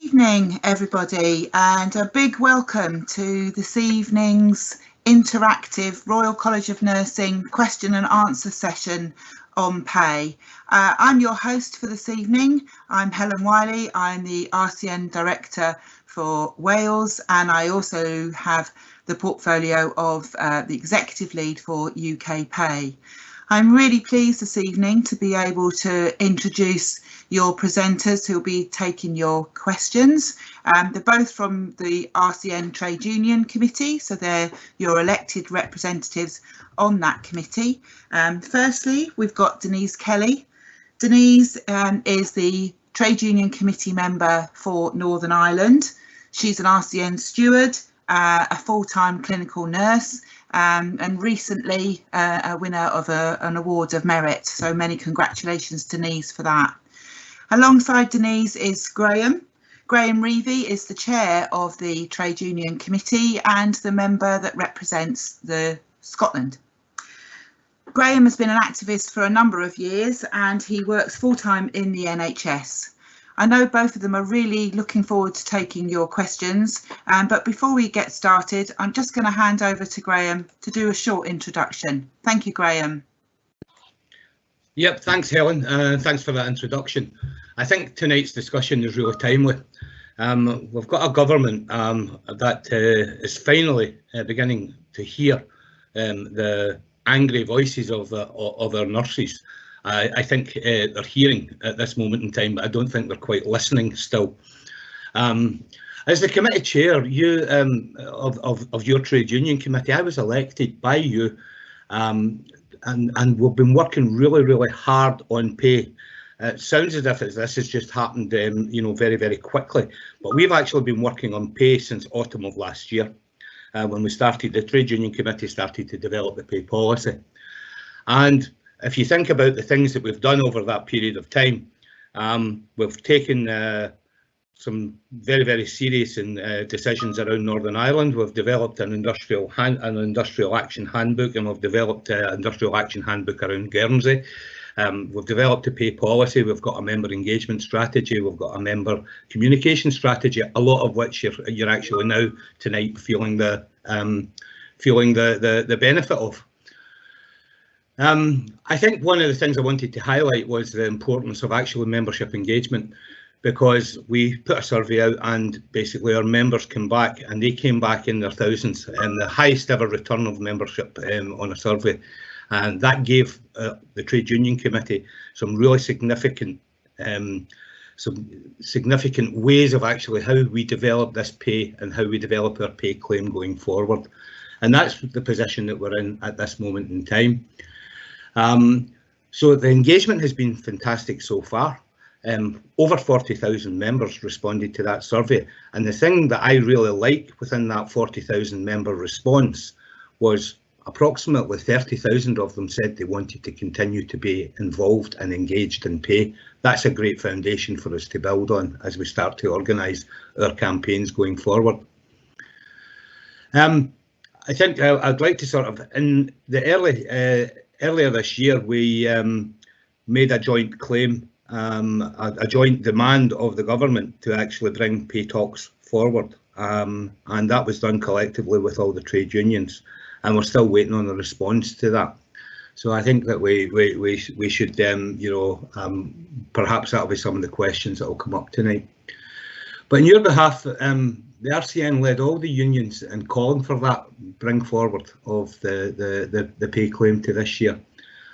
Evening, everybody, and a big welcome to this evening's interactive Royal College of Nursing question and answer session on pay. I'm your host for this evening. I'm Helen Wiley. I'm the RCN Director for Wales, and I also have the portfolio of the Executive Lead for UK Pay. I'm really pleased this evening to be able to introduce your presenters who will be taking your questions. They're both from the RCN Trade Union Committee, so they're your elected representatives on that committee. Firstly, we've got Denise Kelly. Denise is the Trade Union Committee member for Northern Ireland. She's an RCN steward, a full-time clinical nurse, and recently a winner of an award of merit. So many congratulations, Denise, for that. Alongside Denise is Graham. Graham Revie is the chair of the Trade Union Committee and the member that represents Scotland. Graham has been an activist for a number of years and he works full-time in the NHS. I know both of them are really looking forward to taking your questions, but before we get started, I'm just going to hand over to Graham to do a short introduction. Thank you, Graham. Yep, thanks, Helen. Thanks for that introduction. I think tonight's discussion is really timely. We've got a government that is finally beginning to hear the angry voices of our nurses. I think they're hearing at this moment in time, but I don't think they're quite listening still. As the committee chair, you of your trade union committee, I was elected by you, and we've been working really hard on pay. It sounds as if this has just happened, very quickly, but we've actually been working on pay since autumn of last year, when we started. The trade union committee started to develop the pay policy. And if you think about the things that we've done over that period of time, we've taken some very serious decisions around Northern Ireland. We've developed an industrial action handbook, and we've developed an industrial action handbook around Guernsey. We've developed a pay policy. We've got a member engagement strategy. We've got a member communication strategy. A lot of which you're actually now tonight feeling the benefit of. I think one of the things I wanted to highlight was the importance of actual membership engagement, because we put a survey out and basically our members came back, and they came back in their thousands, and the highest ever return of membership on a survey. And that gave the Trade Union Committee some really significant ways of actually how we develop this pay and how we develop our pay claim going forward. And that's the position that we're in at this moment in time. So the engagement has been fantastic so far. Over 40,000 members responded to that survey, and the thing that I really like within that 40,000 member response was approximately 30,000 of them said they wanted to continue to be involved and engaged in pay. That's a great foundation for us to build on as we start to organise our campaigns going forward. I think I'd like to sort of, in the earlier this year, we made a joint claim, a joint demand of the government to actually bring pay talks forward, and that was done collectively with all the trade unions, and we're still waiting on a response to that. So I think that we should, perhaps that'll be some of the questions that will come up tonight. But on your behalf, the RCN led all the unions in calling for that bring forward of the pay claim to this year.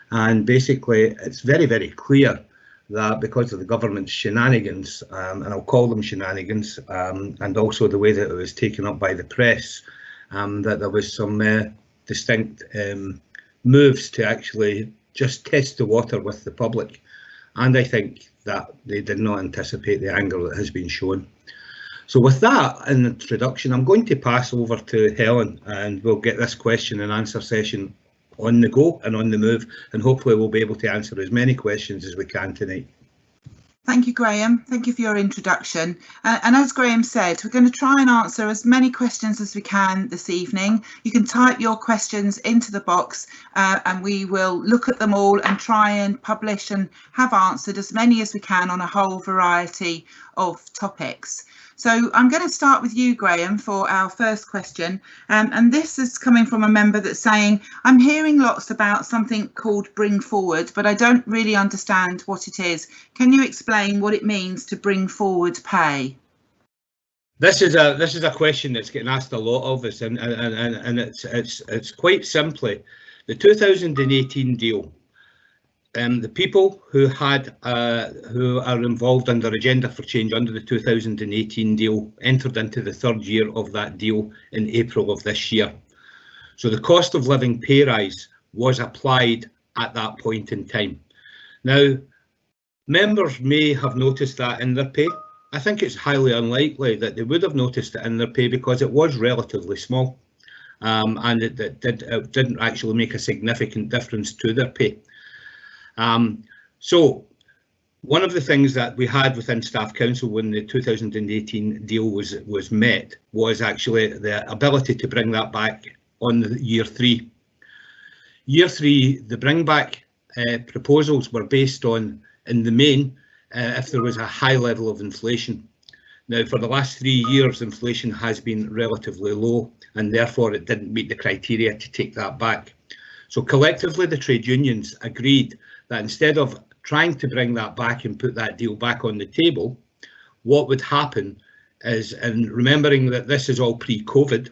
And basically, it's very clear that because of the government's shenanigans, and I'll call them shenanigans, and also the way that it was taken up by the press, that there was some distinct moves to actually just test the water with the public. And I think that they did not anticipate the anger that has been shown. So with that in introduction, I'm going to pass over to Helen, and we'll get this question and answer session on the go and on the move, and hopefully we'll be able to answer as many questions as we can tonight. Thank you, Graham. Thank you for your introduction. And as Graham said, we're going to try and answer as many questions as we can this evening. You can type your questions into the box and we will look at them all and try and publish and have answered as many as we can on a whole variety of topics. So I'm going to start with you, Graham, for our first question. And this is coming from a member that's saying, I'm hearing lots about something called Bring Forward, but I don't really understand what it is. Can you explain what it means to bring forward pay? This is a question that's getting asked a lot of us, and it's quite simply the 2018 deal. The people who are involved under Agenda for Change under the 2018 deal entered into the third year of that deal in April of this year. So the cost of living pay rise was applied at that point in time. Now, members may have noticed that in their pay. I think it's highly unlikely that they would have noticed it in their pay because it was relatively small, and it didn't actually make a significant difference to their pay. So one of the things that we had within Staff Council when the 2018 deal was met was actually the ability to bring that back on the year 3. Year 3, the bring back proposals were based on, in the main, if there was a high level of inflation. Now, for the last 3 years, inflation has been relatively low, and therefore it didn't meet the criteria to take that back. So collectively, the trade unions agreed that instead of trying to bring that back and put that deal back on the table, what would happen is, and remembering that this is all pre-COVID,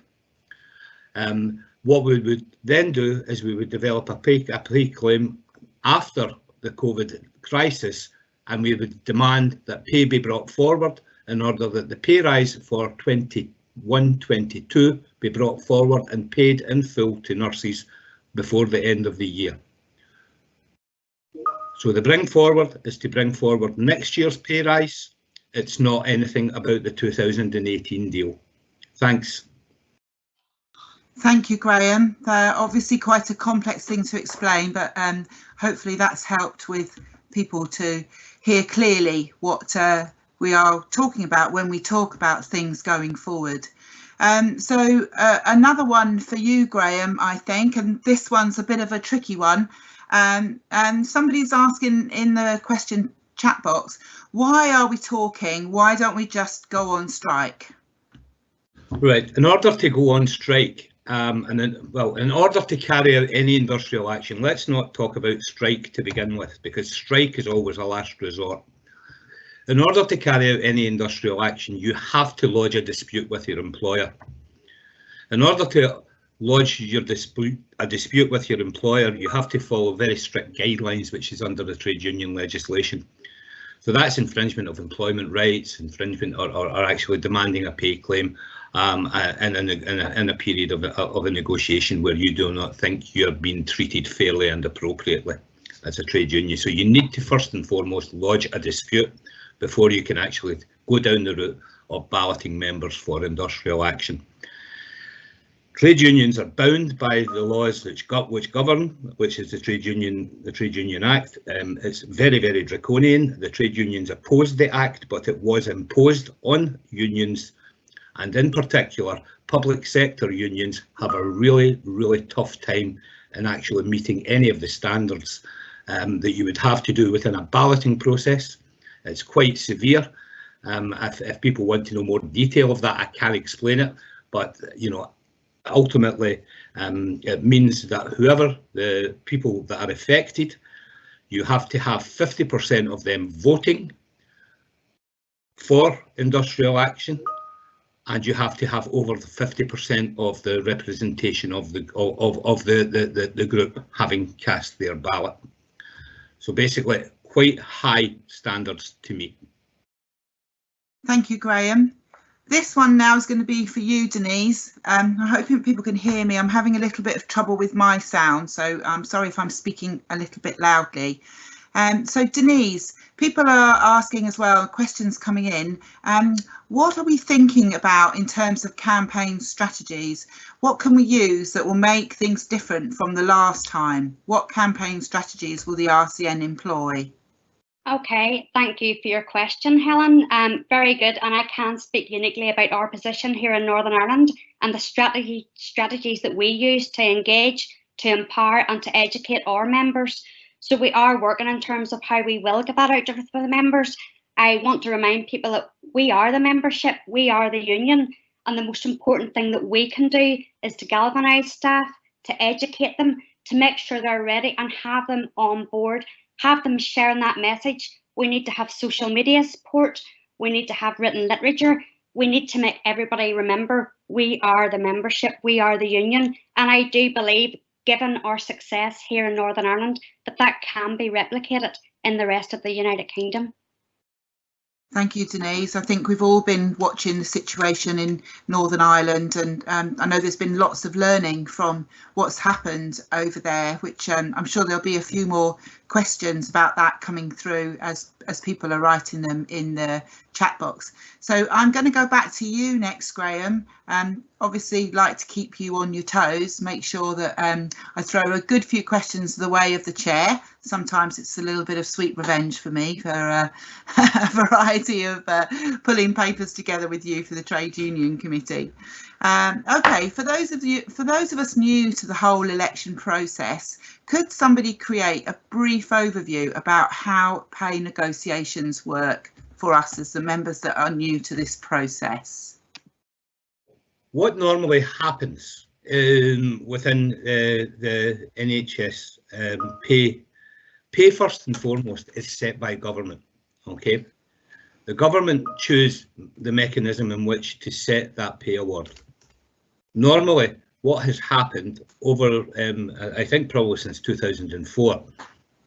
what we would then do is we would develop a pay claim after the COVID crisis, and we would demand that pay be brought forward in order that the pay rise for 21-22 be brought forward and paid in full to nurses before the end of the year. So the bring forward is to bring forward next year's pay rise. It's not anything about the 2018 deal. Thanks. Thank you, Graham. Obviously quite a complex thing to explain, but hopefully that's helped with people to hear clearly what we are talking about when we talk about things going forward. So another one for you, Graham, I think, and this one's a bit of a tricky one. And somebody's asking in the question chat box, why are we talking? Why don't we just go on strike? Right, in order to go on strike, in order to carry out any industrial action, let's not talk about strike to begin with, because strike is always a last resort. In order to carry out any industrial action, you have to lodge a dispute with your employer. In order to lodge a dispute with your employer, you have to follow very strict guidelines, which is under the trade union legislation. So that's infringement of employment rights, infringement or actually demanding a pay claim in a period of a negotiation where you do not think you're being treated fairly and appropriately as a trade union. So you need to first and foremost lodge a dispute before you can actually go down the route of balloting members for industrial action. Trade unions are bound by the laws which govern, which is the Trade Union Act. It's very, very draconian. The trade unions opposed the act, but it was imposed on unions, and in particular, public sector unions have a really, really tough time in actually meeting any of the standards that you would have to do within a balloting process. It's quite severe. If people want to know more detail of that, I can explain it, but you know, ultimately it means that whoever the people that are affected, you have to have 50% of them voting for industrial action, and you have to have over 50% of the representation of the group having cast their ballot. So basically quite high standards to meet. Thank you, Graham. This one now is going to be for you, Denise. I hope people can hear me. I'm having a little bit of trouble with my sound, so I'm sorry if I'm speaking a little bit loudly. So Denise, people are asking as well, questions coming in. What are we thinking about in terms of campaign strategies? What can we use that will make things different from the last time? What campaign strategies will the RCN employ? Okay, thank you for your question, Helen. Very good, and I can speak uniquely about our position here in Northern Ireland and the strategies that we use to engage, to empower and to educate our members. So we are working in terms of how we will get that out to the members. I want to remind people that we are the membership, we are the union, and the most important thing that we can do is to galvanise staff, to educate them, to make sure they're ready and have them on board, have them sharing that message. We need to have social media support. We need to have written literature. We need to make everybody remember we are the membership, we are the union. And I do believe, given our success here in Northern Ireland, that that can be replicated in the rest of the United Kingdom. Thank you, Denise. I think we've all been watching the situation in Northern Ireland, and I know there's been lots of learning from what's happened over there, which I'm sure there'll be a few more questions about that coming through as people are writing them in the chat box. So I'm going to go back to you next, Graham. Obviously like to keep you on your toes, make sure that I throw a good few questions the way of the chair. Sometimes it's a little bit of sweet revenge for me for a variety of pulling papers together with you for the Trade Union Committee. Okay, for those of us new to the whole election process, could somebody create a brief overview about how pay negotiations work for us as the members that are new to this process? What normally happens within the NHS, pay first and foremost is set by government. Okay, the government choose the mechanism in which to set that pay award. Normally, what has happened over, I think probably since 2004,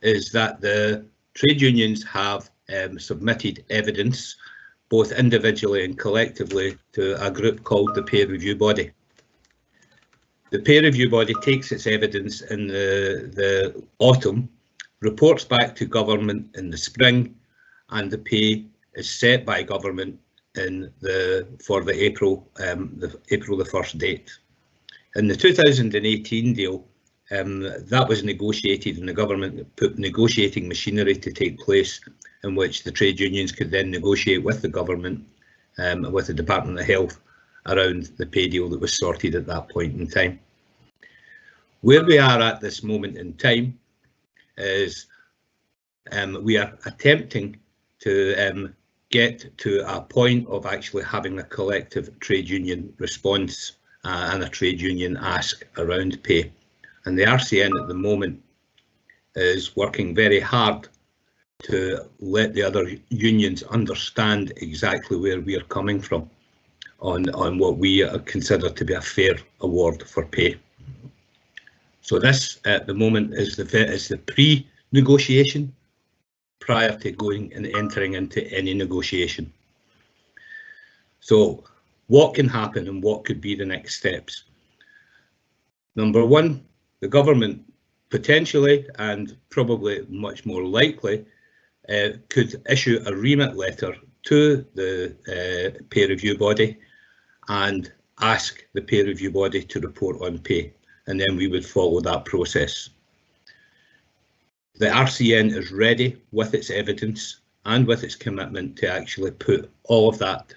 is that the trade unions have submitted evidence, both individually and collectively, to a group called the Pay Review Body. The Pay Review Body takes its evidence in the autumn, reports back to government in the spring, and the pay is set by government for the April the 1st date. In the 2018 deal, that was negotiated, and the government put negotiating machinery to take place, in which the trade unions could then negotiate with the government, with the Department of Health, around the pay deal that was sorted at that point in time. Where we are at this moment in time is we are attempting to get to a point of actually having a collective trade union response and a trade union ask around pay. And the RCN at the moment is working very hard to let the other unions understand exactly where we are coming from on what we consider to be a fair award for pay. So this at the moment is the pre-negotiation prior to going and entering into any negotiation. So what can happen and what could be the next steps? Number one, the government potentially, and probably much more likely, could issue a remit letter to the Pay Review Body and ask the Pay Review Body to report on pay, and then we would follow that process. The RCN is ready with its evidence and with its commitment to actually put all of that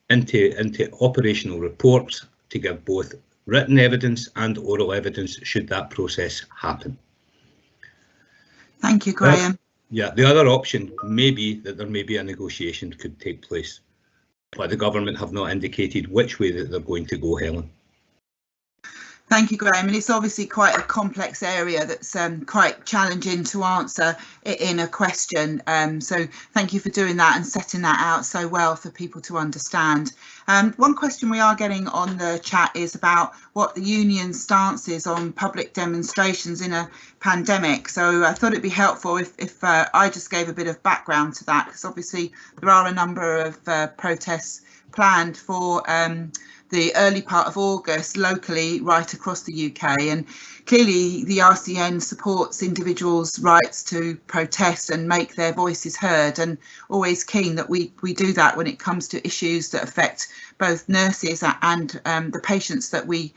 into operational reports to give both written evidence and oral evidence should that process happen. Thank you, Graham. Yeah, the other option may be that there may be a negotiation could take place, but the government have not indicated which way that they're going to go, Helen. Thank you, Graham. And it's obviously quite a complex area that's quite challenging to answer in a question. So thank you for doing that and setting that out so well for people to understand. One question we are getting on the chat is about what the union's stance is on public demonstrations in a pandemic. So I thought it'd be helpful if I just gave a bit of background to that, because obviously there are a number of protests planned for the early part of August locally right across the UK, and clearly the RCN supports individuals' rights to protest and make their voices heard, and always keen that we do that when it comes to issues that affect both nurses and the patients that we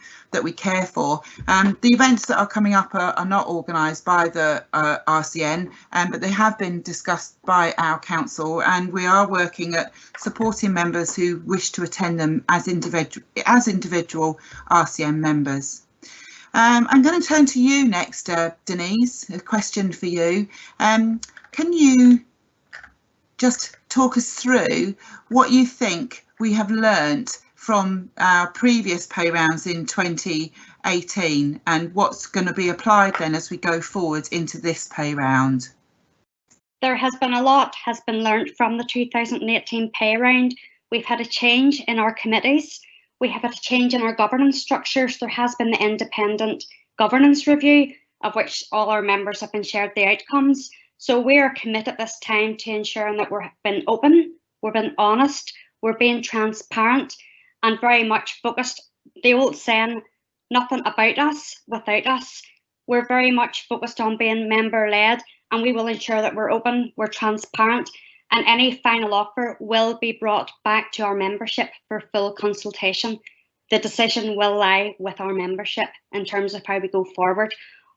care for. The events that are coming up are not organised by the RCN, but they have been discussed by our council, and we are working at supporting members who wish to attend them as individual RCN members. I'm going to turn to you next, Denise. A question for you. Can you just talk us through what you think we have learnt from our previous pay rounds in 2018 and what's going to be applied then as we go forward into this pay round? There has been a lot has been learnt from the 2018 pay round. We've had a change in our committees. We have had a change in our governance structures. There has been the independent governance review, of which all our members have been shared the outcomes. So we are committed this time to ensuring that we're being open, we're being honest, we're being transparent, and very much focused. The old saying, nothing about us without us. We're very much focused on being member-led, and we will ensure that we're open, we're transparent, and any final offer will be brought back to our membership for full consultation. The decision will lie with our membership in terms of how we go forward.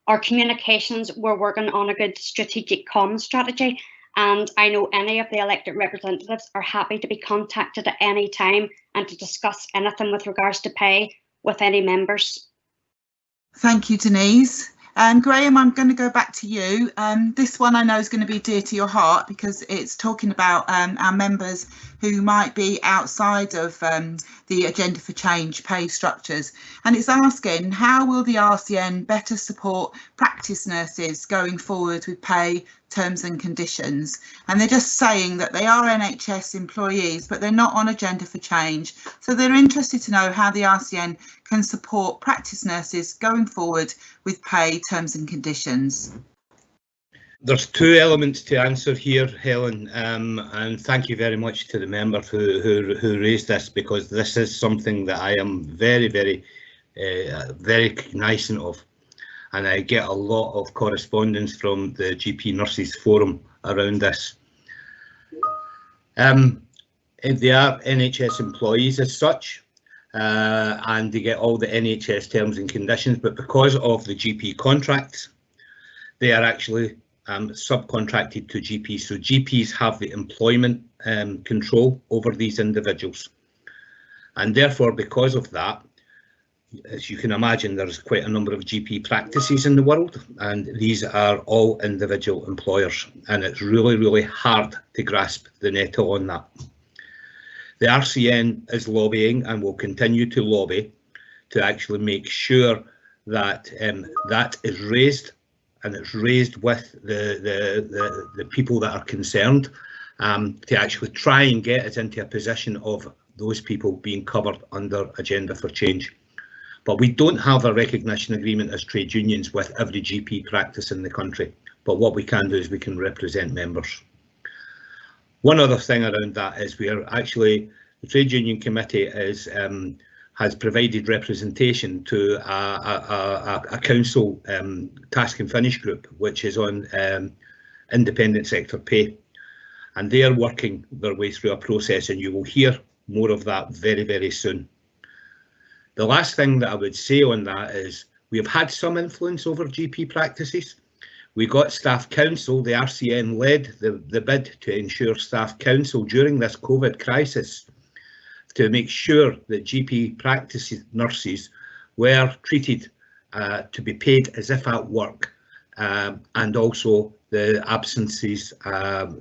Our communications, we're working on a good strategic comms strategy, and I know any of the elected representatives are happy to be contacted at any time and to discuss anything with regards to pay with any members. Thank you, Denise. And Graham, I'm going to go back to you. This one I know is going to be dear to your heart because it's talking about our members who might be outside of the Agenda for Change pay structures. And it's asking, how will the RCN better support practice nurses going forward with pay, terms and conditions? And they're just saying that they are NHS employees, but they're not on Agenda for Change. So they're interested to know how the RCN can support practice nurses going forward with pay, terms and conditions. There's two elements to answer here, Helen, and thank you very much to the member who raised this, because this is something that I am very cognizant of, and I get a lot of correspondence from the GP Nurses Forum around this. If they are NHS employees as such, and they get all the NHS terms and conditions, but because of the GP contracts, they are actually subcontracted to GPs. So GPs have the employment control over these individuals, and therefore because of that, as you can imagine, there's quite a number of GP practices in the world, and these are all individual employers, and it's really hard to grasp the nettle on that. The RCN is lobbying and will continue to lobby to actually make sure that that is raised, and it's raised with the people that are concerned, to actually try and get us into a position of those people being covered under Agenda for Change. But we don't have a recognition agreement as trade unions with every GP practice in the country. But what we can do is we can represent members. One other thing around that is we are actually, the Trade Union Committee is has provided representation to a council task and finish group, which is on independent sector pay, and they are working their way through a process, and you will hear more of that very soon. The last thing that I would say on that is we have had some influence over GP practices. We got Staff Council, the RCN led the bid to ensure Staff Council during this COVID crisis to make sure that GP practice nurses were treated to be paid as if at work, and also the absences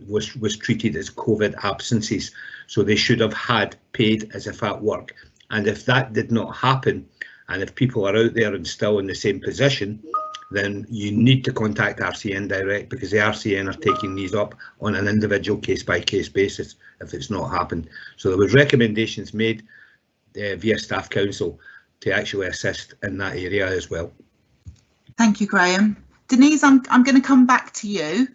was treated as COVID absences, so they should have had paid as if at work. And if that did not happen, and if people are out there and still in the same position, then you need to contact RCN direct, because the RCN are taking these up on an individual case-by-case basis if it's not happened. So there was recommendations made via Staff Council to actually assist in that area as well. Thank you, Graham. Denise, I'm going to come back to you.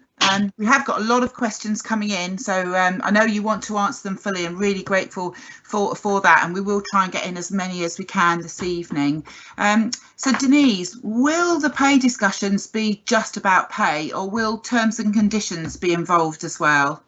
We have got a lot of questions coming in, so I know you want to answer them fully. I'm really grateful for that, and we will try and get in as many as we can this evening. So Denise, will the pay discussions be just about pay, or will terms and conditions be involved as well?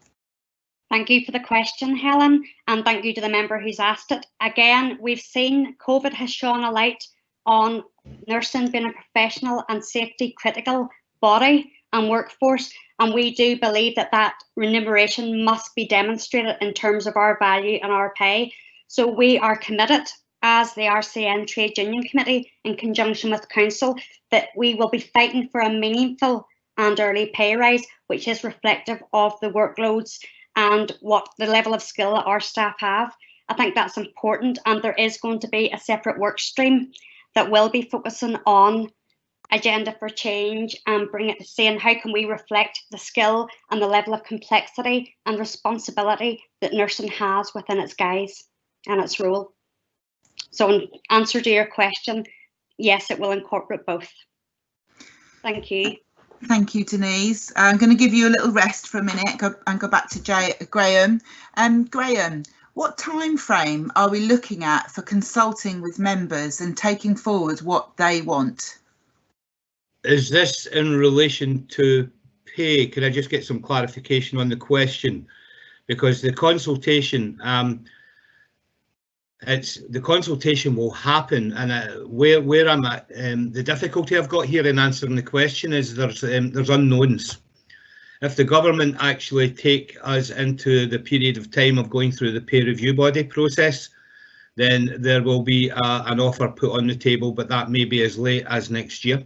Thank you for the question, Helen, and thank you to the member who's asked it. Again, we've seen COVID has shone a light on nursing being a professional and safety critical body and workforce, and we do believe that that remuneration must be demonstrated in terms of our value and our pay. So we are committed as the RCN Trade Union Committee in conjunction with Council that we will be fighting for a meaningful and early pay rise, which is reflective of the workloads and what the level of skill that our staff have. I think that's important, and there is going to be a separate work stream that will be focusing on agenda for change and seeing how can we reflect the skill and the level of complexity and responsibility that nursing has within its guise and its role. So in answer to your question, yes, it will incorporate both. Thank you. Thank you, Denise. I'm going to give you a little rest for a minute and go back to Graham. Graham, what time frame are we looking at for consulting with members and taking forward what they want? Is this in relation to pay? Can I just get some clarification on the question? Because the consultation, the consultation will happen, and where I'm at, the difficulty I've got here in answering the question is there's unknowns. If the government actually take us into the period of time of going through the peer review body process, then there will be an offer put on the table, but that may be as late as next year.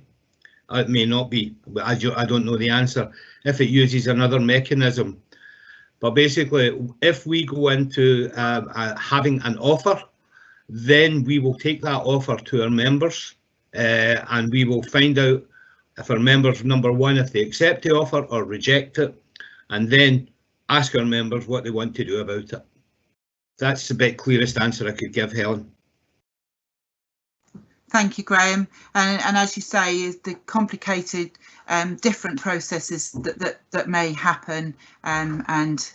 It may not be, but I don't know the answer. If it uses another mechanism. But basically, if we go into having an offer, then we will take that offer to our members and we will find out if our members, number one, if they accept the offer or reject it, and then ask our members what they want to do about it. That's the bit clearest answer I could give, Helen. Thank you, Graham. And as you say, the complicated different processes that may happen and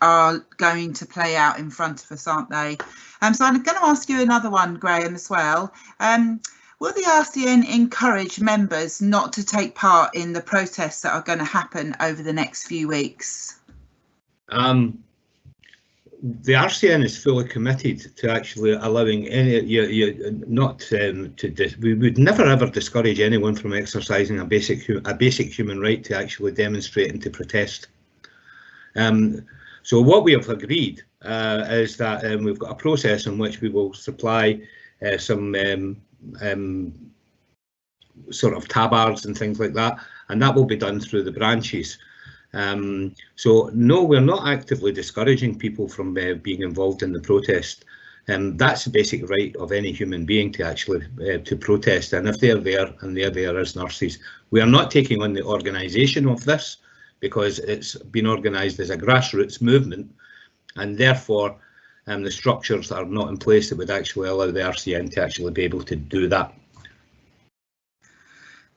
are going to play out in front of us, aren't they? So I'm going to ask you another one, Graham, as well. Will the RCN encourage members not to take part in the protests that are going to happen over the next few weeks? The RCN is fully committed to actually allowing any, we would never ever discourage anyone from exercising a basic human right to actually demonstrate and to protest. So what we have agreed is that we've got a process in which we will supply some sort of tabards and things like that, and that will be done through the branches. So no, we're not actively discouraging people from being involved in the protest. That's the basic right of any human being to actually to protest, and if they're there and they're there as nurses, we are not taking on the organisation of this because it's been organised as a grassroots movement, and therefore the structures are not in place that would actually allow the RCN to actually be able to do that.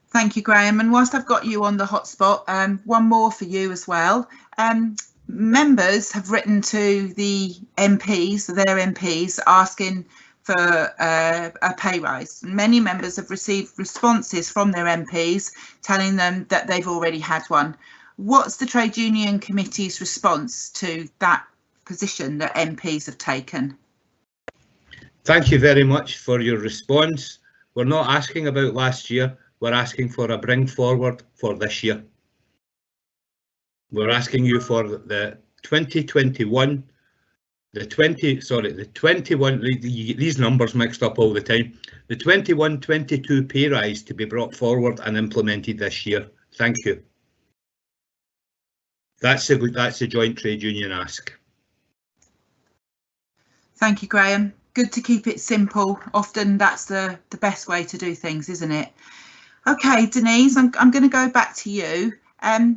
Thank you, Graham. And whilst I've got you on the hotspot, one more for you as well. Members have written to the MPs, their MPs, asking for a pay rise. Many members have received responses from their MPs telling them that they've already had one. What's the Trade Union Committee's response to that position that MPs have taken? Thank you very much for your response. We're not asking about last year. We're asking for a bring forward for this year. We're asking you for the 2021, the 21, these numbers mixed up all the time, the 21-22 pay rise to be brought forward and implemented this year. Thank you. That's a joint trade union ask. Thank you, Graham. Good to keep it simple. Often that's the best way to do things, isn't it? Okay, Denise, I'm going to go back to you.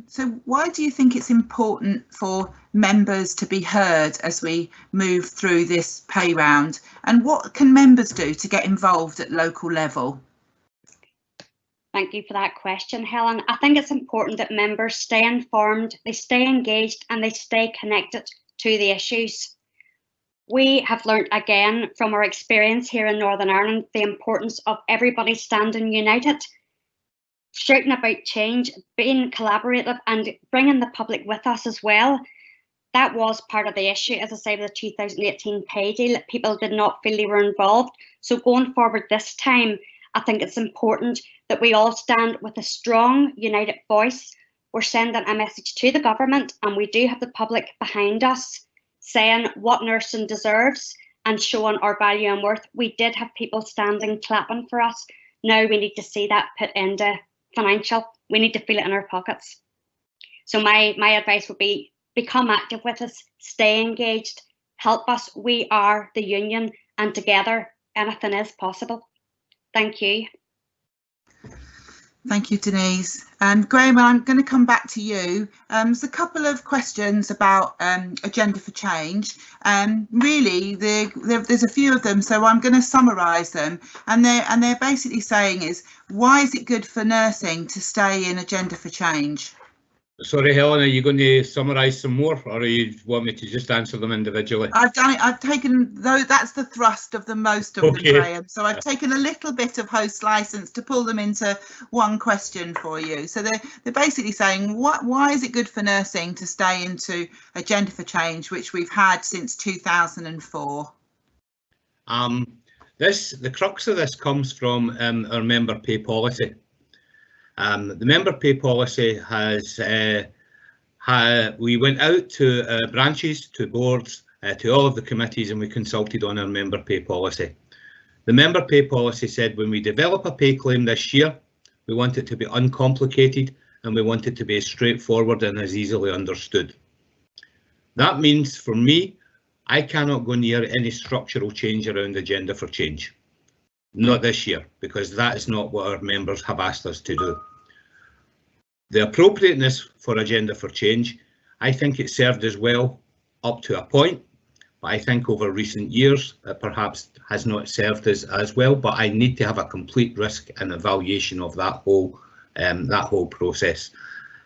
So why do you think it's important for members to be heard as we move through this pay round? And what can members do to get involved at local level? Thank you for that question, Helen. I think it's important that members stay informed, they stay engaged, and they stay connected to the issues. We have learnt again from our experience here in Northern Ireland the importance of everybody standing united, shouting about change, being collaborative, and bringing the public with us as well. That was part of the issue, as I say, with the 2018 pay deal. People did not feel they were involved. So going forward this time, I think it's important that we all stand with a strong, united voice. We're sending a message to the government, and we do have the public behind us, saying what nursing deserves and showing our value and worth. We did have people standing clapping for us. Now we need to see that put into financial. We need to feel it in our pockets. So my advice would be, become active with us, stay engaged, help us. We are the union, and together anything is possible. Thank you. Thank you, Denise. Graham, I'm going to come back to you. There's a couple of questions about Agenda for Change. Really, there's a few of them, so I'm going to summarise them. And they're basically saying is, why is it good for nursing to stay in Agenda for Change? Sorry, Helen, are you going to summarise some more, or do you want me to just answer them individually? I've done it. I've taken, though, that's the thrust of the most of them, Graham. So I've taken a little bit of host licence to pull them into one question for you. So they're basically saying, why is it good for nursing to stay into Agenda for Change, which we've had since 2004? The crux of this comes from our member pay policy. The member pay policy has, we went out to branches, to boards, to all of the committees, and we consulted on our member pay policy. The member pay policy said when we develop a pay claim this year, we want it to be uncomplicated and we want it to be as straightforward and as easily understood. That means for me, I cannot go near any structural change around Agenda for Change. Not this year, because that is not what our members have asked us to do. The appropriateness for Agenda for Change, I think it served us well up to a point, but I think over recent years it perhaps has not served us as well, but I need to have a complete risk and evaluation of that whole process.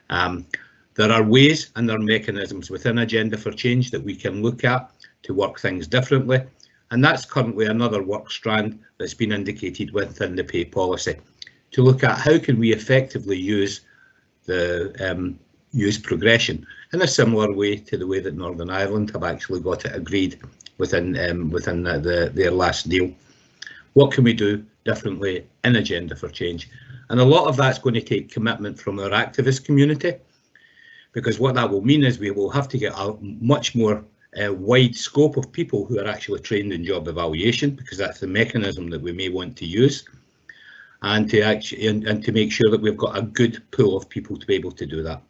There are ways and there are mechanisms within Agenda for Change that we can look at to work things differently. And that's currently another work strand that's been indicated within the pay policy, to look at how can we effectively use the use progression in a similar way to the way that Northern Ireland have actually got it agreed within their last deal. What can we do differently in Agenda for Change? And a lot of that's going to take commitment from our activist community, because what that will mean is we will have to get a much more wide scope of people who are actually trained in job evaluation, because that's the mechanism that we may want to use, and to make sure that we've got a good pool of people to be able to do that.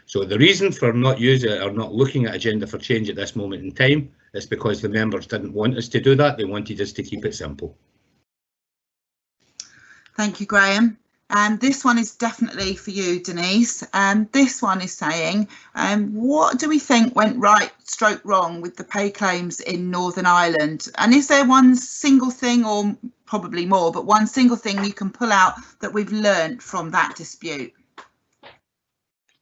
So the reason for not using it or not looking at Agenda for Change at this moment in time is because the members didn't want us to do that. They wanted us to keep it simple. Thank you, Graham. And this one is definitely for you, Denise. This one is saying, what do we think went right / wrong with the pay claims in Northern Ireland? And is there one single thing, or probably more, but one single thing you can pull out that we've learned from that dispute?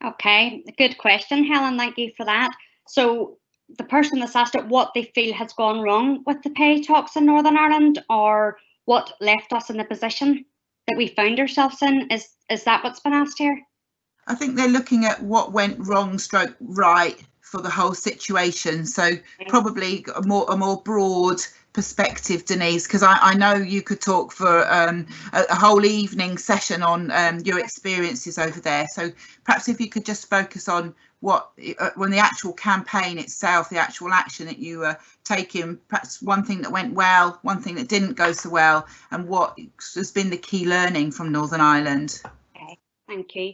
Okay, good question, Helen. Thank you for that. So the person that's asked it what they feel has gone wrong with the pay talks in Northern Ireland, or what left us in the position that we found ourselves in, is that what's been asked here? I think they're looking at what went wrong / right for the whole situation. So probably a more broad perspective, Denise, because I know you could talk for a whole evening session on your experiences over there. So perhaps if you could just focus on what, when the actual campaign itself, the actual action that you were taking, perhaps one thing that went well, one thing that didn't go so well, and what has been the key learning from Northern Ireland. Okay, thank you.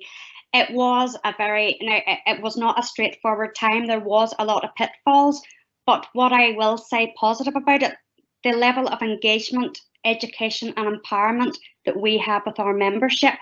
It was it was not a straightforward time. There was a lot of pitfalls, but what I will say positive about it, the level of engagement, education and empowerment that we have with our membership.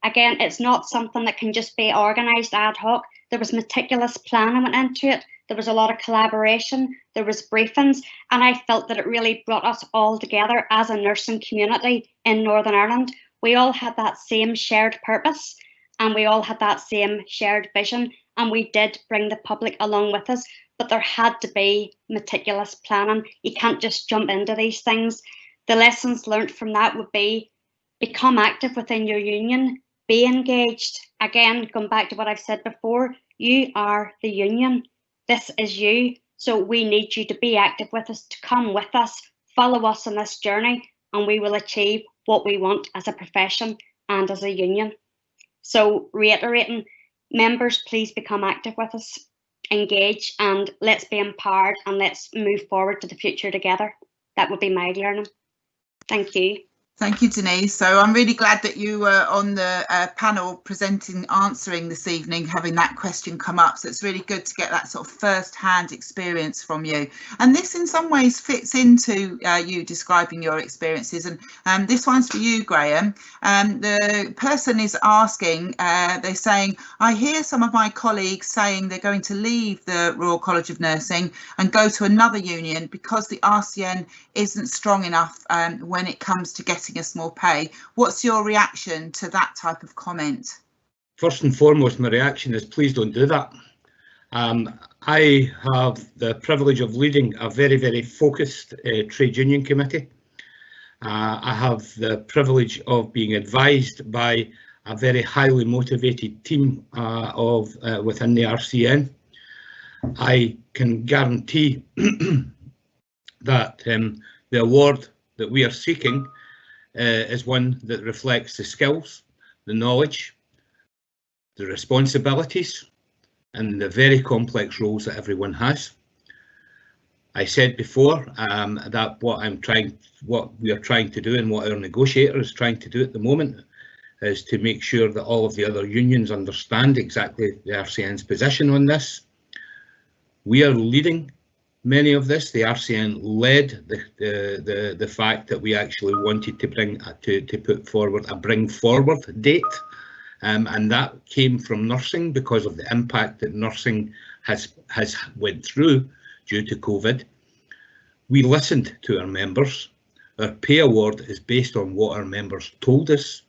Again, it's not something that can just be organised ad hoc. There was meticulous planning went into it. There was a lot of collaboration. There was briefings, and I felt that it really brought us all together as a nursing community in Northern Ireland. we all had that same shared purpose and we all had that same shared vision, and we did bring the public along with us, but there had to be meticulous planning. You can't just jump into these things. The lessons learned from that would be become active within your union, be engaged. Again, going back to what I've said before, you are the union. This is you. So we need you to be active with us, to come with us, follow us on this journey, and we will achieve what we want as a profession and as a union. So reiterating, members, please become active with us, engage, and let's be empowered and let's move forward to the future together. That would be my learning. Thank you. Thank you, Denise. So I'm really glad that you were on the panel answering this evening, having that question come up. So it's really good to get that sort of first-hand experience from you. And this in some ways fits into you describing your experiences. And this one's for you, Graham. The person is asking, they're saying, I hear some of my colleagues saying they're going to leave the Royal College of Nursing and go to another union because the RCN isn't strong enough when it comes to getting us more pay. What's your reaction to that type of comment? First and foremost, my reaction is please don't do that. I have the privilege of leading a very, very focused trade union committee. I have the privilege of being advised by a very highly motivated team within the RCN. I can guarantee that the award that we are seeking is one that reflects the skills, the knowledge, the responsibilities, and the very complex roles that everyone has. I said before that what we are trying to do and what our negotiator is trying to do at the moment is to make sure that all of the other unions understand exactly the RCN's position on this. We are leading many of this. The RCN led the fact that we actually wanted to put forward a bring forward date, and that came from nursing because of the impact that nursing has went through due to COVID. We listened to our members. Our pay award is based on what our members told us.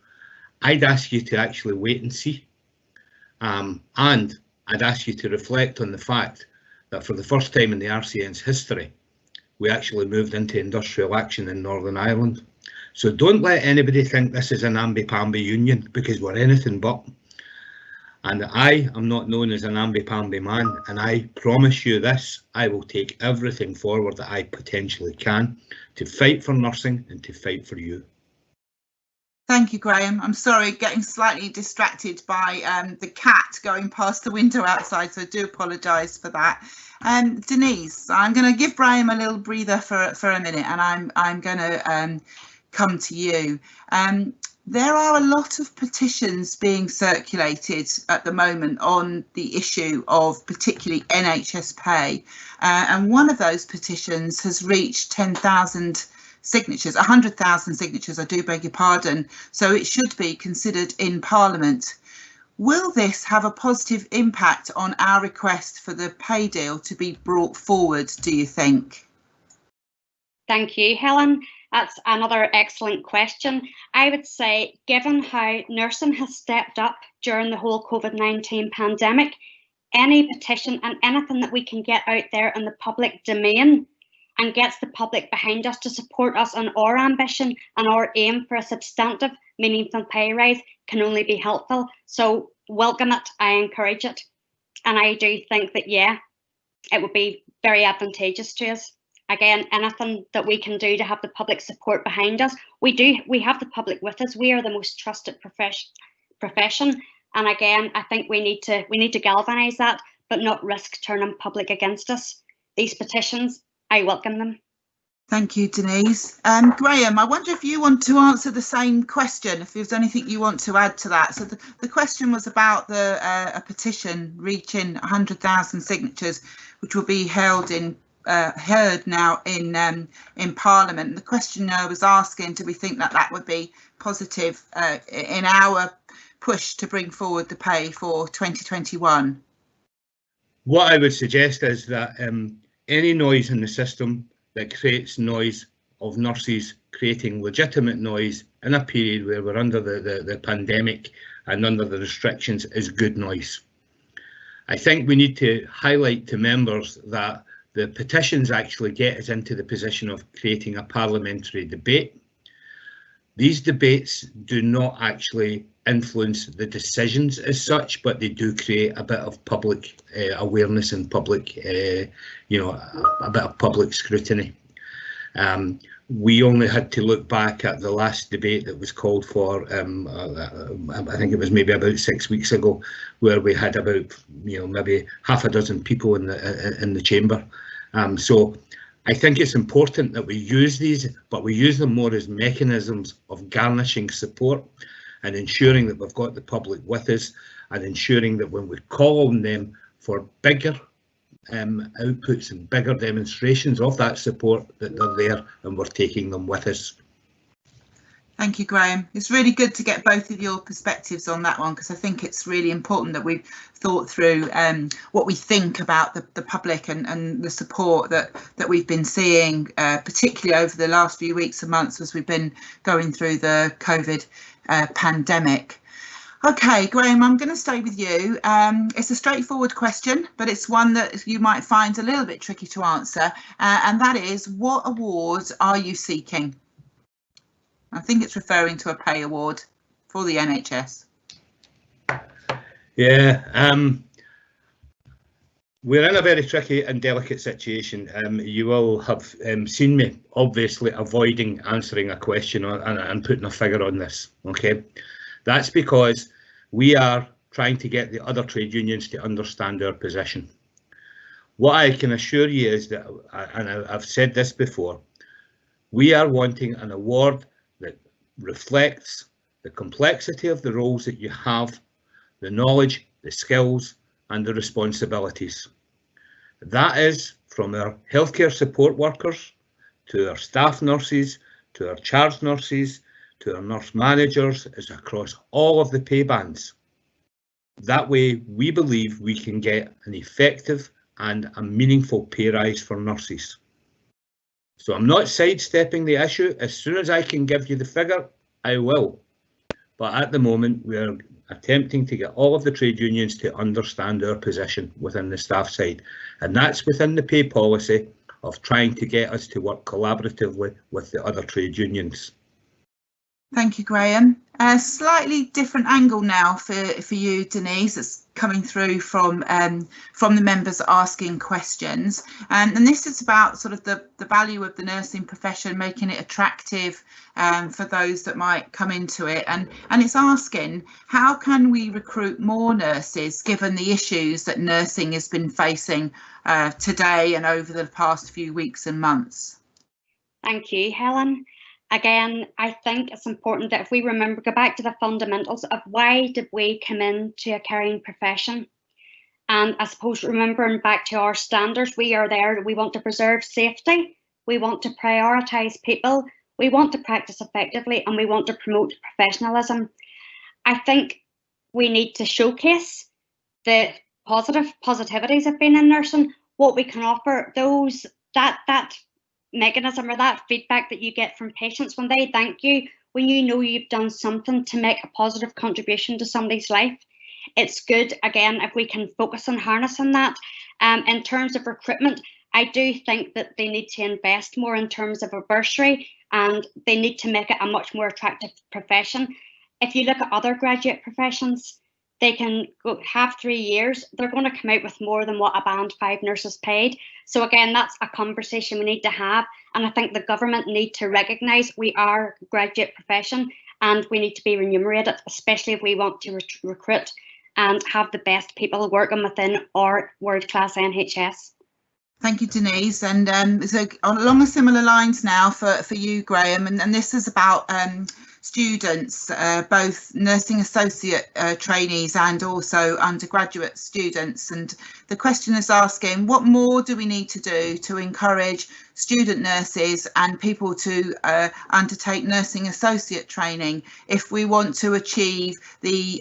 I'd ask you to actually wait and see, and I'd ask you to reflect on the fact that for the first time in the RCN's history, we actually moved into industrial action in Northern Ireland. So don't let anybody think this is an amby-pamby union, because we're anything but. And I am not known as an amby-pamby man, and I promise you this, I will take everything forward that I potentially can to fight for nursing and to fight for you. Thank you, Graham. I'm sorry, getting slightly distracted by the cat going past the window outside, so I do apologise for that. Denise, I'm going to give Graham a little breather for a minute, and I'm going to come to you. There are a lot of petitions being circulated at the moment on the issue of particularly NHS pay, and one of those petitions has reached 10,000 signatures, 100,000 signatures, I do beg your pardon, so it should be considered in Parliament. Will this have a positive impact on our request for the pay deal to be brought forward, do you think? Thank you, Helen. That's another excellent question. I would say, given how nursing has stepped up during the whole COVID-19 pandemic, any petition and anything that we can get out there in the public domain and gets the public behind us to support us on our ambition and our aim for a substantive, meaningful pay rise can only be helpful. So welcome it, I encourage it. And I do think that, yeah, it would be very advantageous to us. Again, anything that we can do to have the public support behind us. We have the public with us. We are the most trusted profession. And again, I think we need to galvanise that, but not risk turning public against us. These petitions, I welcome them. Thank you, Denise. Graham, I wonder if you want to answer the same question, if there's anything you want to add to that. So the question was about a petition reaching 100,000 signatures, which will be heard now in Parliament. The questioner was asking, do we think that would be positive in our push to bring forward the pay for 2021? What I would suggest is that any noise in the system that creates noise of nurses creating legitimate noise in a period where we're under the pandemic and under the restrictions is good noise. I think we need to highlight to members that the petitions actually get us into the position of creating a parliamentary debate. These debates do not actually influence the decisions as such, but they do create a bit of public awareness and public, a bit of public scrutiny. We only had to look back at the last debate that was called for, I think it was maybe about 6 weeks ago, where we had about, maybe half a dozen people in the chamber. So I think it's important that we use these, but we use them more as mechanisms of garnishing support and ensuring that we've got the public with us, and ensuring that when we call on them for bigger outputs and bigger demonstrations of that support, that they're there and we're taking them with us. Thank you, Graham. It's really good to get both of your perspectives on that one, because I think it's really important that we've thought through what we think about the public and the support that we've been seeing, particularly over the last few weeks and months as we've been going through the COVID pandemic. OK, Graham, I'm going to stay with you. It's a straightforward question, but it's one that you might find a little bit tricky to answer, and that is, what awards are you seeking? I think it's referring to a pay award for the NHS. Yeah, we're in a very tricky and delicate situation. You will have seen me obviously avoiding answering a question and putting a figure on this. OK, that's because we are trying to get the other trade unions to understand our position. What I can assure you is that, and I've said this before, we are wanting an award that reflects the complexity of the roles that you have, the knowledge, the skills and the responsibilities. That is from our healthcare support workers, to our staff nurses, to our charge nurses, to our nurse managers, is across all of the pay bands. That way we believe we can get an effective and a meaningful pay rise for nurses. So I'm not sidestepping the issue. As soon as I can give you the figure, I will. But at the moment, we're attempting to get all of the trade unions to understand our position within the staff side. And that's within the pay policy of trying to get us to work collaboratively with the other trade unions. Thank you, Graham. A slightly different angle now for you, Denise. It's coming through from the members asking questions, and this is about sort of the value of the nursing profession, making it attractive for those that might come into it, and it's asking, how can we recruit more nurses given the issues that nursing has been facing today and over the past few weeks and months? Thank you, Helen. Again, I think it's important that if we remember, go back to the fundamentals of why did we come into a caring profession? And I suppose remembering back to our standards, we are there, we want to preserve safety, we want to prioritise people, we want to practice effectively, and we want to promote professionalism. I think we need to showcase the positivities of being in nursing, what we can offer, those that mechanism or that feedback that you get from patients when they thank you, when you know you've done something to make a positive contribution to somebody's life. It's good, again, if we can focus on harnessing that. In terms of recruitment, I do think that they need to invest more in terms of a bursary, and they need to make it a much more attractive profession. If you look at other graduate professions, they can go have 3 years, they're going to come out with more than what a band 5 nurse is paid. So again, that's a conversation we need to have. And I think the government need to recognise we are a graduate profession and we need to be remunerated, especially if we want to recruit and have the best people working within our world-class NHS. Thank you, Denise. And so along the similar lines now for you, Graham, and this is about students, both nursing associate trainees and also undergraduate students. And the question is asking, what more do we need to do to encourage student nurses and people to undertake nursing associate training if we want to achieve the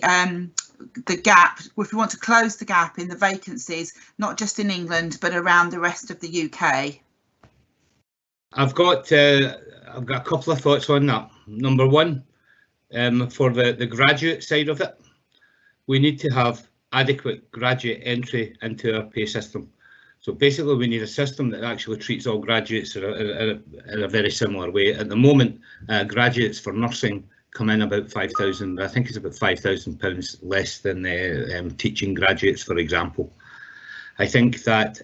gap, if we want to close the gap in the vacancies, not just in England, but around the rest of the UK? I've got I've got a couple of thoughts on that. Number one, for the graduate side of it, we need to have adequate graduate entry into our pay system. So basically we need a system that actually treats all graduates in a very similar way. At the moment, graduates for nursing come in about 5,000, I think it's about £5,000 less than teaching graduates, for example. I think that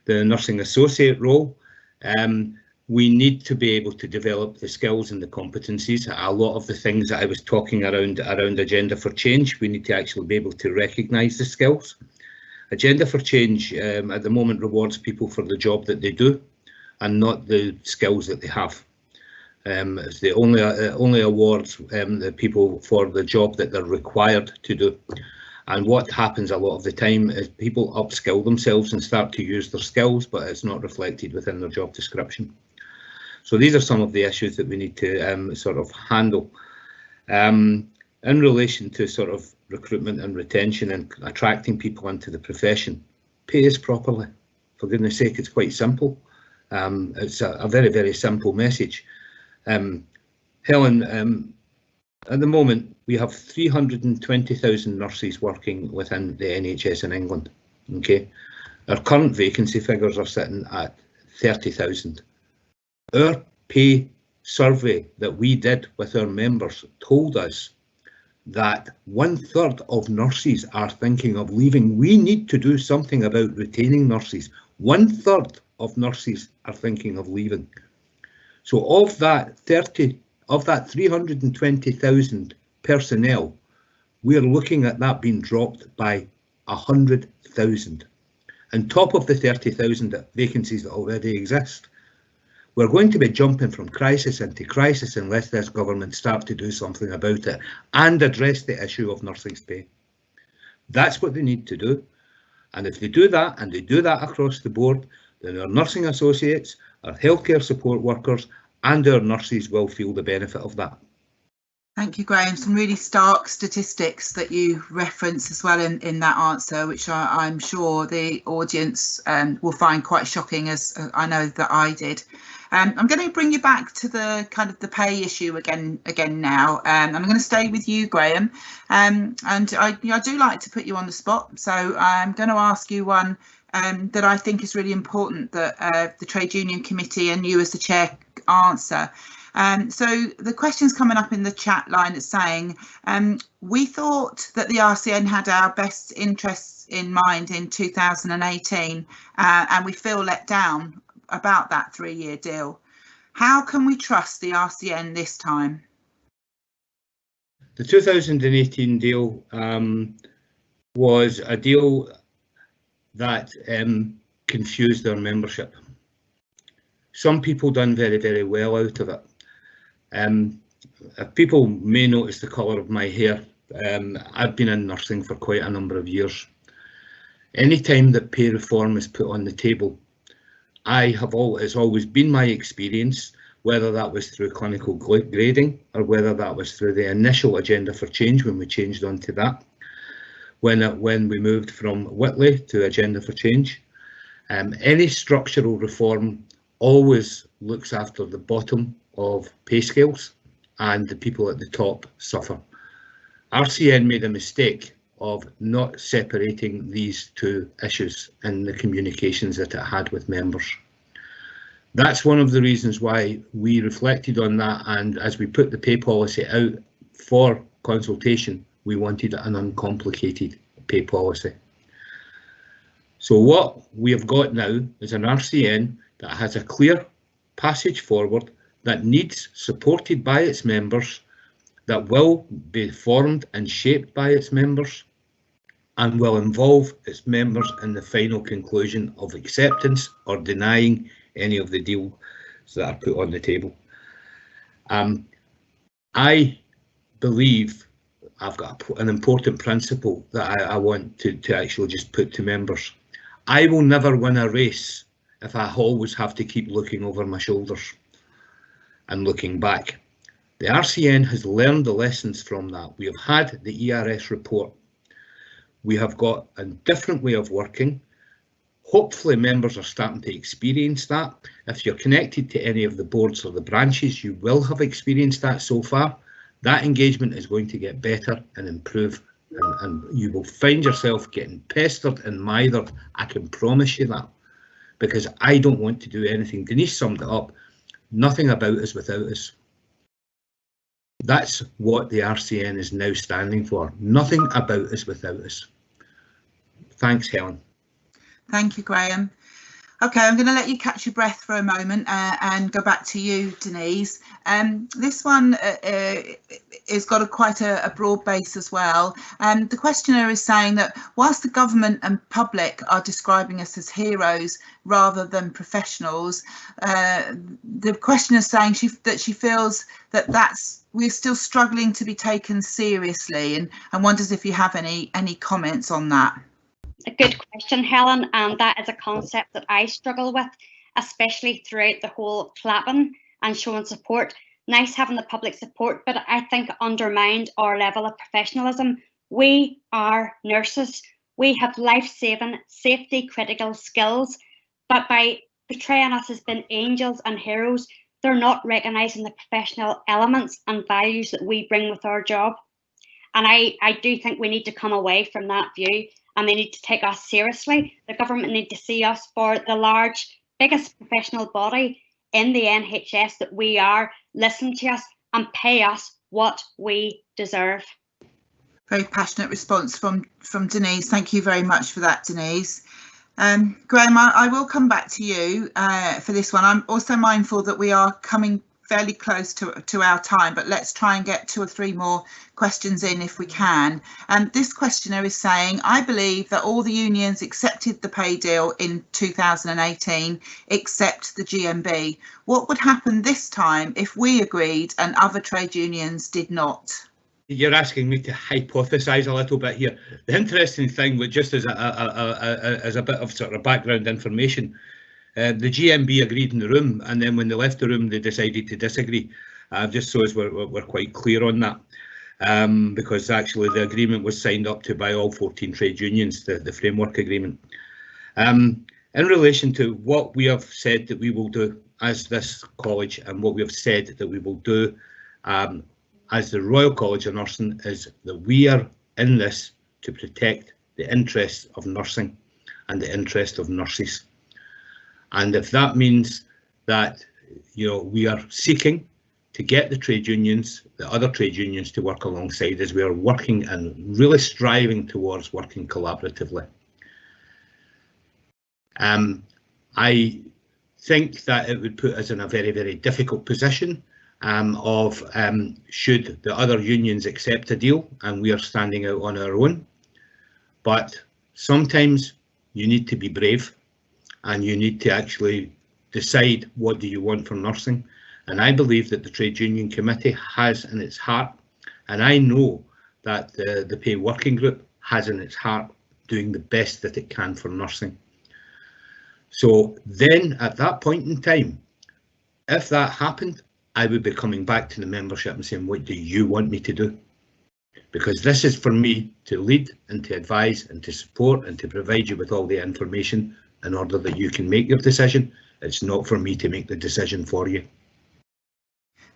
the nursing associate role, we need to be able to develop the skills and the competencies. A lot of the things that I was talking around Agenda for Change, we need to actually be able to recognise the skills. Agenda for Change at the moment rewards people for the job that they do and not the skills that they have. It's the only awards the people for the job that they're required to do. And what happens a lot of the time is people upskill themselves and start to use their skills, but it's not reflected within their job description. So these are some of the issues that we need to sort of handle. In relation to sort of recruitment and retention and attracting people into the profession, pay us properly. For goodness sake, it's quite simple. It's a very, very simple message. Helen, at the moment, we have 320,000 nurses working within the NHS in England. Okay, our current vacancy figures are sitting at 30,000. Our pay survey that we did with our members told us that 1/3 of nurses are thinking of leaving. We need to do something about retaining nurses. 1/3 of nurses are thinking of leaving. So of that 320,000 personnel, we're looking at that being dropped by 100,000. On top of the 30,000 vacancies that already exist. We're going to be jumping from crisis into crisis unless this government starts to do something about it and address the issue of nursing's pay. That's what they need to do. And if they do that, and they do that across the board, then our nursing associates, our healthcare support workers and our nurses will feel the benefit of that. Thank you, Graham. Some really stark statistics that you reference as well in that answer, which I'm sure the audience will find quite shocking, as I know that I did. I'm going to bring you back to the kind of the pay issue again now. I'm going to stay with you, Graham. And I do like to put you on the spot, so I'm going to ask you one that I think is really important that the Trade Union Committee and you as the chair answer. So the question's coming up in the chat line. It's saying, we thought that the RCN had our best interests in mind in 2018 and we feel let down about that 3-year deal. How can we trust the RCN this time? The 2018 deal was a deal that confused our membership. Some people done very, very well out of it. People may notice the colour of my hair. I've been in nursing for quite a number of years. Any time that pay reform is put on the table, it's always been my experience, whether that was through clinical grading or whether that was through the initial Agenda for Change when we changed onto that, when we moved from Whitley to Agenda for Change. Any structural reform always looks after the bottom of pay scales and the people at the top suffer. RCN made a mistake of not separating these two issues in the communications that it had with members. That's one of the reasons why we reflected on that, and as we put the pay policy out for consultation, we wanted an uncomplicated pay policy. So what we have got now is an RCN that has a clear passage forward, that needs supported by its members, that will be formed and shaped by its members, and will involve its members in the final conclusion of acceptance or denying any of the deals that are put on the table. I believe I've got an important principle that I want to actually just put to members. I will never win a race if I always have to keep looking over my shoulders and looking back. The RCN has learned the lessons from that. We have had the ERS report. We have got a different way of working. Hopefully members are starting to experience that. If you're connected to any of the boards or the branches, you will have experienced that so far. That engagement is going to get better and improve, and you will find yourself getting pestered and mithered. I can promise you that, because I don't want to do anything. Denise summed it up. Nothing about us without us. That's what the RCN is now standing for. Nothing about us without us. Thanks, Helen. Thank you, Graham. Okay, I'm going to let you catch your breath for a moment and go back to you, Denise. This one has got quite a broad base as well. The questioner is saying that whilst the government and public are describing us as heroes rather than professionals, the questioner is saying that she feels that we're still struggling to be taken seriously, and wonders if you have any comments on that. A good question, Helen, and that is a concept that I struggle with, especially throughout the whole clapping and showing support. Nice having the public support, but I think undermined our level of professionalism. We are nurses. We have life-saving, safety-critical skills, but by portraying us as being angels and heroes, they're not recognising the professional elements and values that we bring with our job. And I do think we need to come away from that view, and they need to take us seriously. The government need to see us for the biggest professional body in the NHS that we are, listen to us and pay us what we deserve. Very passionate response from Denise. Thank you very much for that, Denise. Graham, I will come back to you for this one. I'm also mindful that we are coming fairly close to our time, but let's try and get 2 or 3 more questions in if we can. This questioner is saying, I believe that all the unions accepted the pay deal in 2018 except the GMB. What would happen this time if we agreed and other trade unions did not? You're asking me to hypothesise a little bit here. The interesting thing, just as a bit of sort of background information, the GMB agreed in the room, and then when they left the room, they decided to disagree. Just so as we're quite clear on that, because actually the agreement was signed up to by all 14 trade unions, the framework agreement. In relation to what we have said that we will do as this college, and what we have said that we will do as the Royal College of Nursing, is that we are in this to protect the interests of nursing and the interest of nurses. And if that means that, we are seeking to get the trade unions, the other trade unions, to work alongside us, we are working and really striving towards working collaboratively. I think that it would put us in a very, very difficult position of should the other unions accept a deal and we are standing out on our own. But sometimes you need to be brave, and you need to actually decide what do you want from nursing. And I believe that the Trade Union Committee has in its heart, and I know that the Pay Working Group has in its heart doing the best that it can for nursing. So then at that point in time, if that happened, I would be coming back to the membership and saying, what do you want me to do? Because this is for me to lead and to advise and to support and to provide you with all the information in order that you can make your decision. It's not for me to make the decision for you.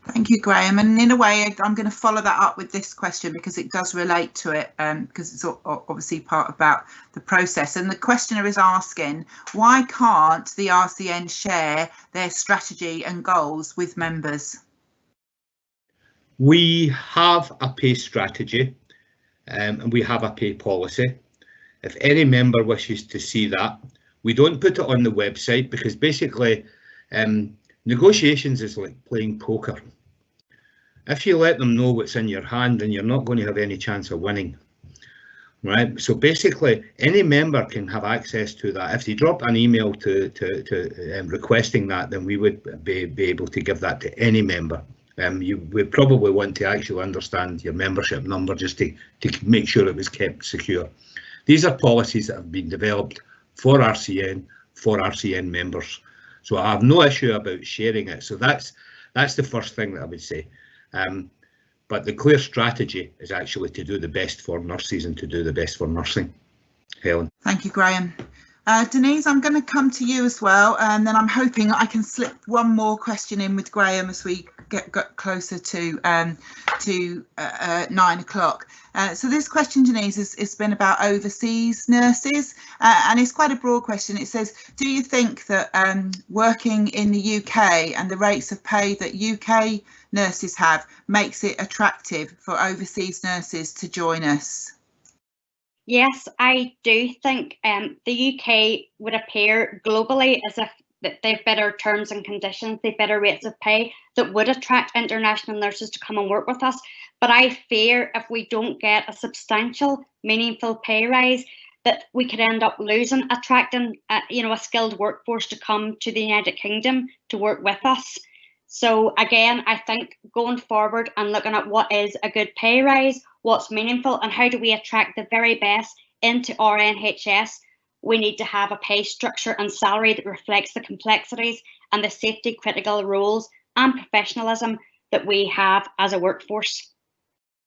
Thank you, Graham. And in a way, I'm going to follow that up with this question because it does relate to it, because it's obviously part about the process. And the questioner is asking, why can't the RCN share their strategy and goals with members? We have a pay strategy and we have a pay policy. If any member wishes to see that, we don't put it on the website because basically negotiations is like playing poker. If you let them know what's in your hand, then you're not going to have any chance of winning, right? So basically, any member can have access to that. If they drop an email to requesting that, then we would be able to give that to any member. You would probably want to actually understand your membership number just to make sure it was kept secure. These are policies that have been developed for RCN members. So I have no issue about sharing it. So that's the first thing that I would say. But the clear strategy is actually to do the best for nurses and to do the best for nursing. Helen. Thank you, Graham. Denise, I'm going to come to you as well, and then I'm hoping I can slip one more question in with Graham as we get closer to 9 o'clock. So this question, Denise, has been about overseas nurses, and it's quite a broad question. It says, do you think that working in the UK and the rates of pay that UK nurses have makes it attractive for overseas nurses to join us? Yes, I do think the UK would appear globally as if they've better terms and conditions, they've better rates of pay that would attract international nurses to come and work with us. But I fear if we don't get a substantial, meaningful pay rise, that we could end up losing, attracting, a skilled workforce to come to the United Kingdom to work with us. So again, I think going forward and looking at what is a good pay rise, what's meaningful, and how do we attract the very best into our NHS, we need to have a pay structure and salary that reflects the complexities and the safety critical roles and professionalism that we have as a workforce.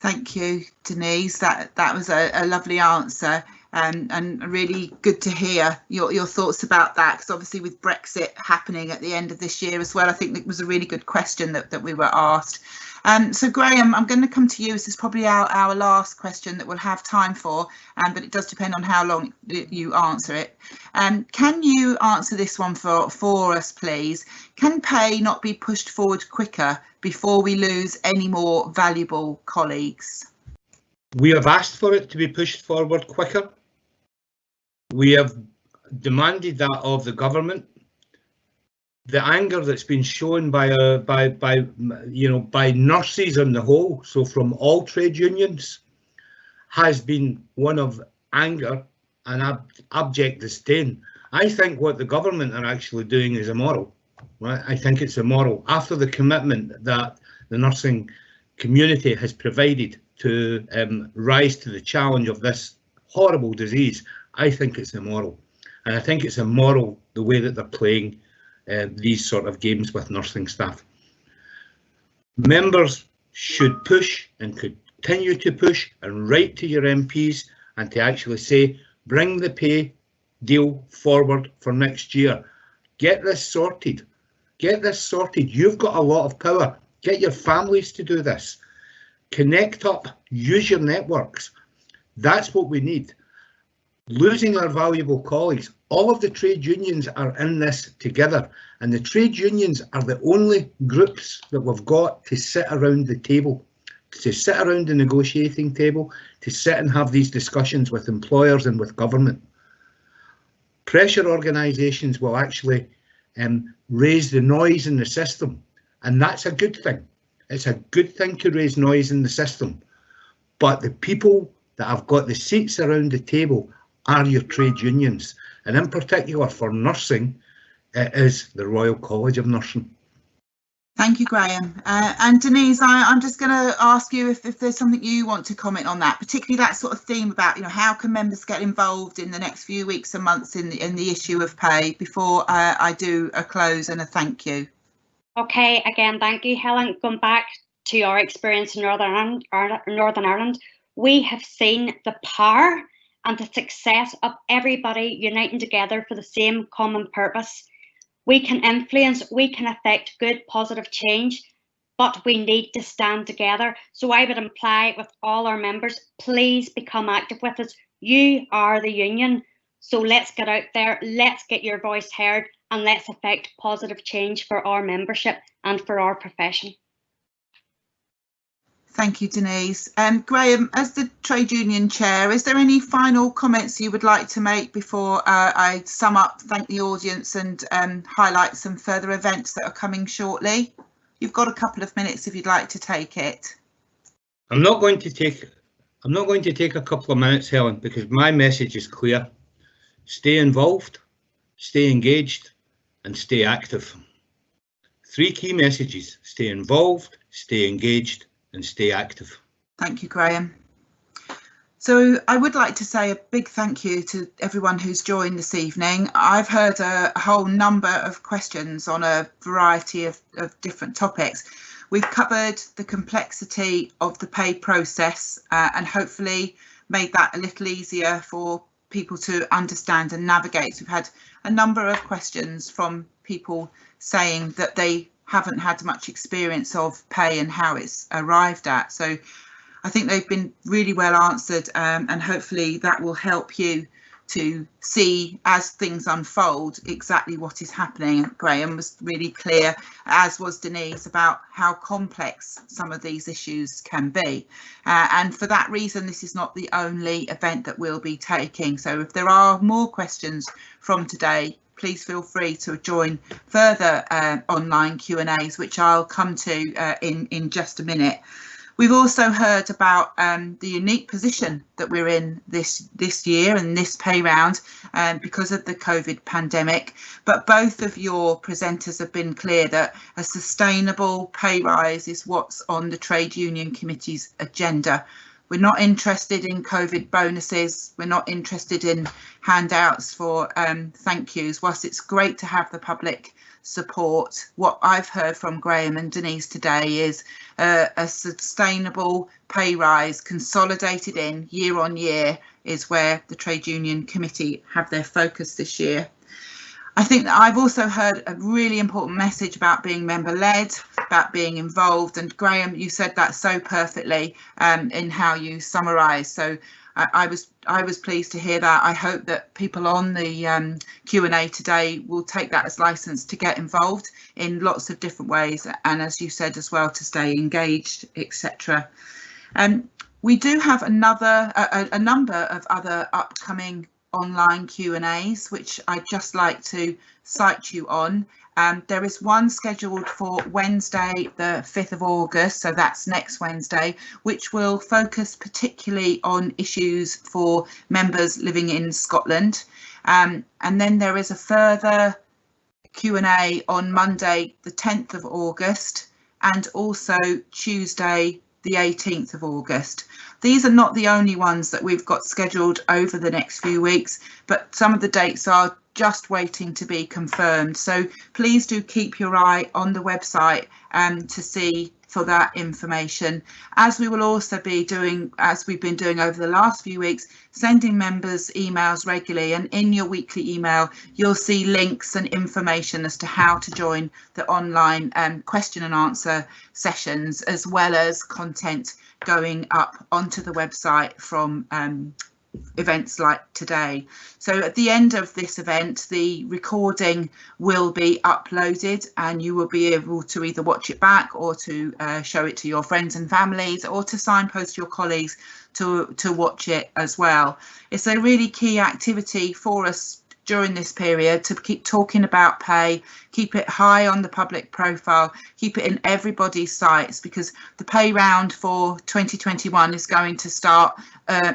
Thank you, Denise. That was a lovely answer, and really good to hear your thoughts about that, because obviously with Brexit happening at the end of this year as well, I think it was a really good question that we were asked. So Graham, I'm going to come to you. This is probably our last question that we'll have time for, but it does depend on how long you answer it. Can you answer this one for us, please? Can pay not be pushed forward quicker before we lose any more valuable colleagues? We have asked for it to be pushed forward quicker. We have demanded that of the government. The anger that's been shown by nurses on the whole, so from all trade unions, has been one of anger and abject disdain. I think what the government are actually doing is immoral. Right? I think it's immoral. After the commitment that the nursing community has provided to rise to the challenge of this horrible disease, I think it's immoral. And I think it's immoral the way that they're playing these sort of games with nursing staff. Members should push and continue to push and write to your MPs and to actually say, bring the pay deal forward for next year. Get this sorted. Get this sorted. You've got a lot of power. Get your families to do this. Connect up. Use your networks. That's what we need. Losing our valuable colleagues. All of the trade unions are in this together, and the trade unions are the only groups that we've got to sit around the table, to sit around the negotiating table, to sit and have these discussions with employers and with government. Pressure organisations will actually raise the noise in the system, and that's a good thing. It's a good thing to raise noise in the system, but the people that have got the seats around the table are your trade unions, and in particular for nursing, it is the Royal College of Nursing. Thank you, Graham. And Denise, I'm just going to ask you if there's something you want to comment on that, particularly that sort of theme about, how can members get involved in the next few weeks and months in the issue of pay, before I do a close and a thank you. Okay, again, thank you, Helen. Going back to our experience in Northern Ireland, we have seen the power and the success of everybody uniting together for the same common purpose. We can influence, we can affect good, positive change, but we need to stand together. So I would imply with all our members, please become active with us. You are the union. So let's get out there, let's get your voice heard, and let's affect positive change for our membership and for our profession. Thank you, Denise. Graham, as the trade union chair, is there any final comments you would like to make before I sum up, thank the audience, and highlight some further events that are coming shortly? You've got a couple of minutes if you'd like to take it. I'm not going to take a couple of minutes, Helen, because my message is clear. Stay involved, stay engaged, and stay active. 3 key messages: stay involved, stay engaged, and stay active. Thank you, Graham. So I would like to say a big thank you to everyone who's joined this evening. I've heard a whole number of questions on a variety of different topics. We've covered the complexity of the pay process and hopefully made that a little easier for people to understand and navigate. We've had a number of questions from people saying that they haven't had much experience of pay and how it's arrived at. So I think they've been really well answered, and hopefully that will help you to see as things unfold exactly what is happening. Graham was really clear, as was Denise, about how complex some of these issues can be. And for that reason, this is not the only event that we'll be taking. So if there are more questions from today, please feel free to join further online Q&As, which I'll come to in just a minute. We've also heard about the unique position that we're in this year and this pay round because of the COVID pandemic. But both of your presenters have been clear that a sustainable pay rise is what's on the Trade Union Committee's agenda. We're not interested in COVID bonuses. We're not interested in handouts for thank yous. Whilst it's great to have the public support, what I've heard from Graham and Denise today is a sustainable pay rise consolidated in year on year is where the Trade Union Committee have their focus this year. I think that I've also heard a really important message about being member-led, about being involved, and Graham, you said that so perfectly in how you summarised. So I was pleased to hear that. I hope that people on the Q&A today will take that as licence to get involved in lots of different ways, and as you said as well, to stay engaged, etc. We do have a number of other upcoming online Q&As, which I'd just like to cite you on. There is one scheduled for Wednesday, the 5th of August, so that's next Wednesday, which will focus particularly on issues for members living in Scotland. And then there is a further Q&A on Monday, the 10th of August, and also Tuesday, the 18th of August. These are not the only ones that we've got scheduled over the next few weeks, but some of the dates are just waiting to be confirmed. So please do keep your eye on the website to see for that information, as we will also be doing, as we've been doing over the last few weeks, sending members emails regularly, and in your weekly email you'll see links and information as to how to join the online question and answer sessions, as well as content going up onto the website from events like today. So at the end of this event, the recording will be uploaded and you will be able to either watch it back or to show it to your friends and families, or to signpost your colleagues to watch it as well. It's a really key activity for us during this period to keep talking about pay, keep it high on the public profile, keep it in everybody's sights, because the pay round for 2021 is going to start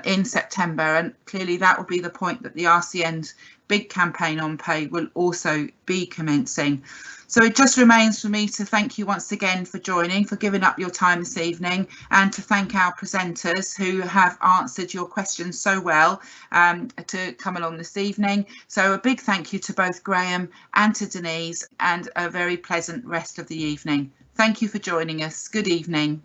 in September, and clearly that will be the point that the RCN's big campaign on pay will also be commencing. So it just remains for me to thank you once again for joining, for giving up your time this evening, and to thank our presenters who have answered your questions so well to come along this evening. So a big thank you to both Graham and to Denise, and a very pleasant rest of the evening. Thank you for joining us. Good evening.